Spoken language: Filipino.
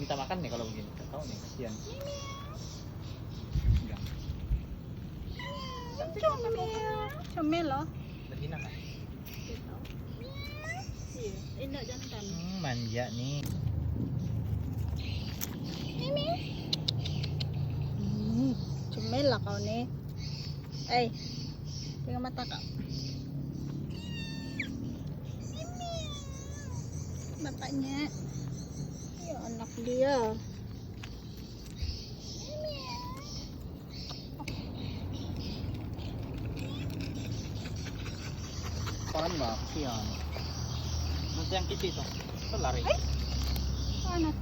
kita makan nih kalau begini. Nggak tahu nih, kasihan. Enggak. Comel. Comel loh. Betina kan? Iya, enak jantan. Manja nih. Comel lah kau nih. Tengok mata kau. Bapaknya. Ya anak dia. Parang ba? Kasihan. Nanti yang kiti itu. Itu lari. Panas.